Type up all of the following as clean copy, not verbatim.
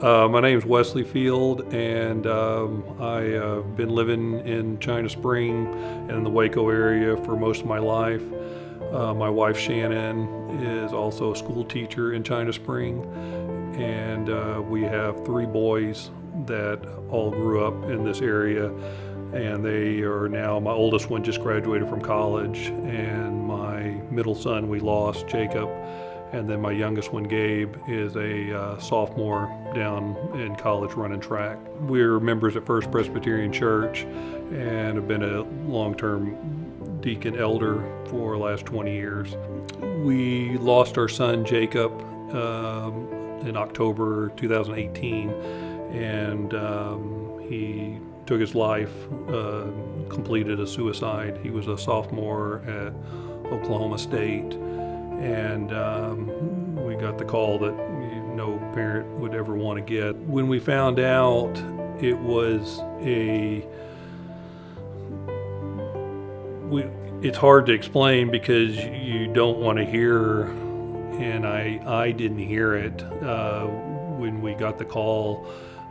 My name's Wesley Field, and I've been living in China Spring and in the Waco area for most of my life. My wife Shannon is also a school teacher in China Spring, and we have three boys that all grew up in this area, and they are now, my oldest one just graduated from college, and my middle son we lost, Jacob. And then my youngest one, Gabe, is a sophomore down in college running track. We're members at First Presbyterian Church and have been a long-term deacon elder for the last 20 years. We lost our son, Jacob, in October 2018, and he took his life, completed a suicide. He was a sophomore at Oklahoma State. And we got the call that no parent would ever want to get. When we found out, it was it's hard to explain because you don't want to hear, and I didn't hear it. When we got the call,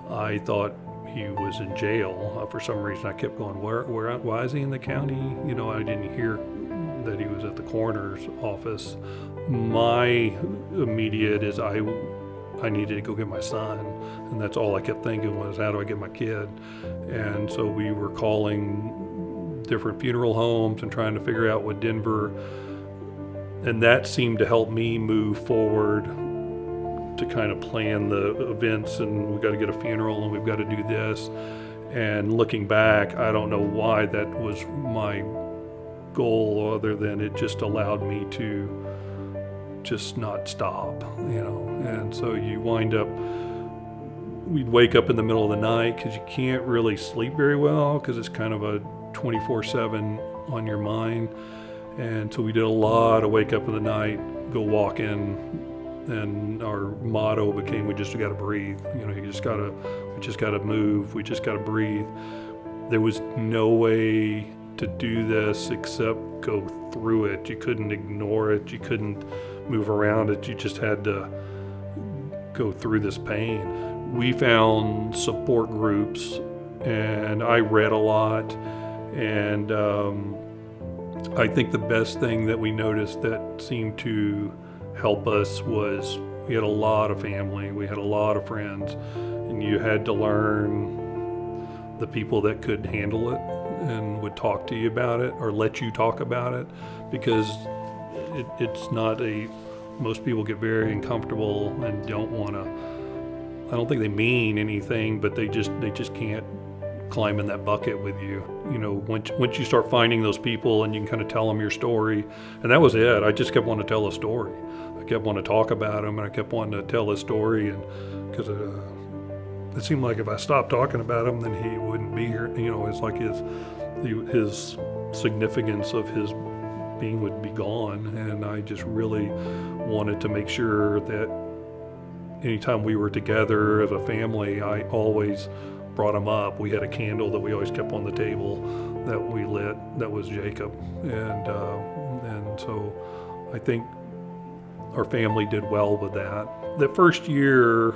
I thought he was in jail. For some reason I kept going, why is he in the county? You know, I didn't hear that he was at the coroner's office. My immediate is I needed to go get my son, and that's all I kept thinking was, how do I get my kid? And so we were calling different funeral homes and trying to figure out what Denver, and that seemed to help me move forward to kind of plan the events, and we've got to get a funeral and we've got to do this. And looking back, I don't know why that was my goal, other than it just allowed me to just not stop, you know. And so you wind up, we'd wake up in the middle of the night because you can't really sleep very well because it's kind of a 24/7 on your mind. And so we did a lot of wake up in the night, go walking, and our motto became, we just got to breathe. You know, we just got to move, we just got to breathe. There was no way to do this except go through it. You couldn't ignore it, you couldn't move around it, you just had to go through this pain. We found support groups, and I read a lot, and I think the best thing that we noticed that seemed to help us was we had a lot of family, we had a lot of friends, and you had to learn the people that could handle it and would talk to you about it or let you talk about it, because it's not most people get very uncomfortable and don't want to, I don't think they mean anything, but they just can't climb in that bucket with you. You know, once you start finding those people and you can kind of tell them your story, and that was it. I just kept wanting to tell a story. I kept wanting to talk about him, and I kept wanting to tell his story, and because it seemed like if I stopped talking about him, then he wouldn't be here. You know, it's like his significance of his being would be gone. And I just really wanted to make sure that anytime we were together as a family, I always brought him up. We had a candle that we always kept on the table that we lit, that was Jacob. And so I think our family did well with that. The first year,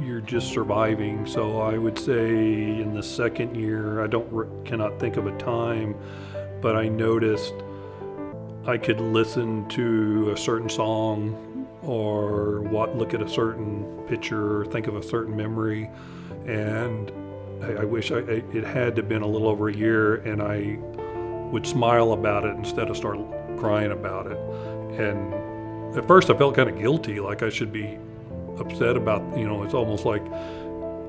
you're just surviving. So I would say in the second year, I cannot think of a time, but I noticed I could listen to a certain song or look at a certain picture or think of a certain memory, and I wish it had to have been a little over a year, and I would smile about it instead of start crying about it. And at first I felt kind of guilty, like I should be upset about, you know, it's almost like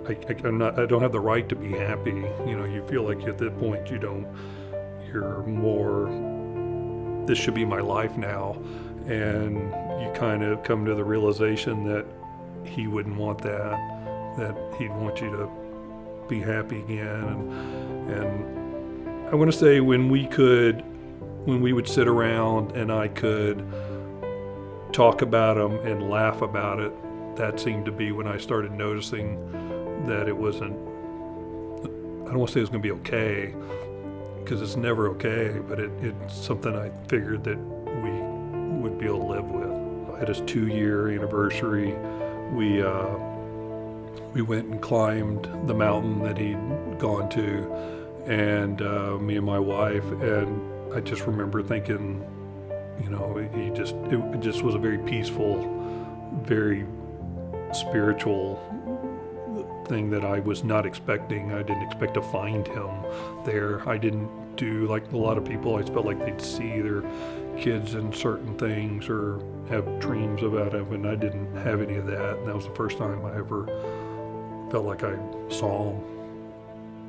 I don't have the right to be happy. You know, you feel like at that point you're more, this should be my life now. And you kind of come to the realization that he wouldn't want that he'd want you to be happy again. And I want to say when we would sit around and I could talk about him and laugh about it, that seemed to be when I started noticing that it wasn't, I don't want to say it was going to be okay, because it's never okay, but it's something I figured that we would be able to live with. At his 2-year anniversary, we We went and climbed the mountain that he'd gone to, and me and my wife, and I just remember thinking, you know, it just was a very peaceful, very spiritual thing that I was not expecting. I didn't expect to find him there. I didn't do like a lot of people. I felt like they'd see their kids in certain things or have dreams about him, and I didn't have any of that. And that was the first time I ever felt like I saw him.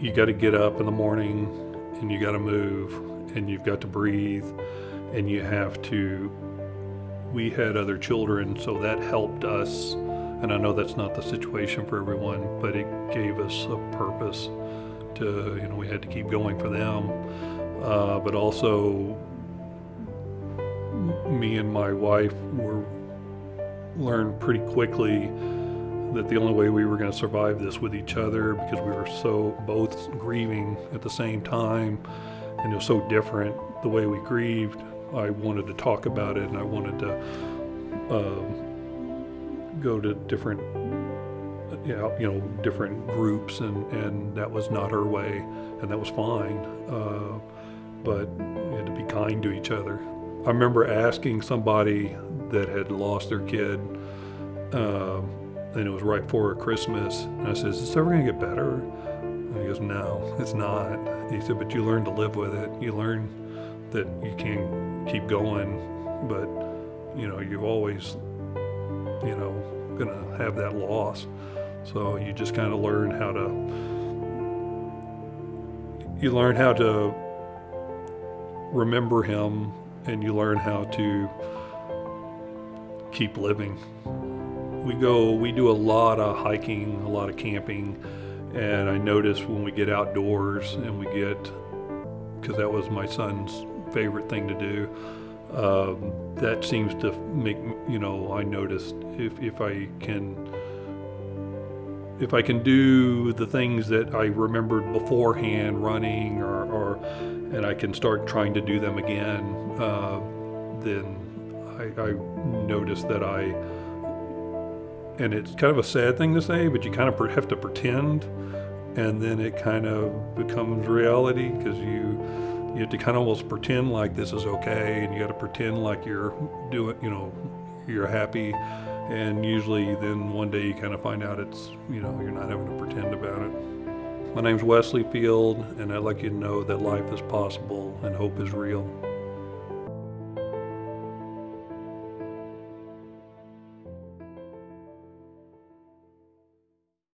You got to get up in the morning, and you got to move, and you've got to breathe, and you have to. We had other children, so that helped us. And I know that's not the situation for everyone, but it gave us a purpose to, you know, we had to keep going for them. But also, me and my wife learned pretty quickly that the only way we were going to survive this with each other, because we were so both grieving at the same time, and it was so different the way we grieved. I wanted to talk about it, and I wanted to go to different, different groups, and that was not her way, and that was fine. But we had to be kind to each other. I remember asking somebody that had lost their kid, and it was right before Christmas, and I said, "Is this ever going to get better?" And he goes, "No, it's not." He said, "But you learn to live with it. You learn that you can't keep going, but you know, you've always, you know, gonna have that loss. So you just kind of learn how to remember him, and you learn how to keep living." We do a lot of hiking, a lot of camping, and I notice when we get outdoors and because that was my son's favorite thing to do, that seems to make, you know, I noticed if I can do the things that I remembered beforehand, running and I can start trying to do them again, then I noticed that and it's kind of a sad thing to say, but you kind of have to pretend, and then it kind of becomes reality, because you have to kind of almost pretend like this is okay, and you got to pretend like you're doing, you know, you're happy, and usually then one day you kind of find out it's, you know, you're not having to pretend about it. My name's Wesley Field, and I'd like you to know that life is possible and hope is real.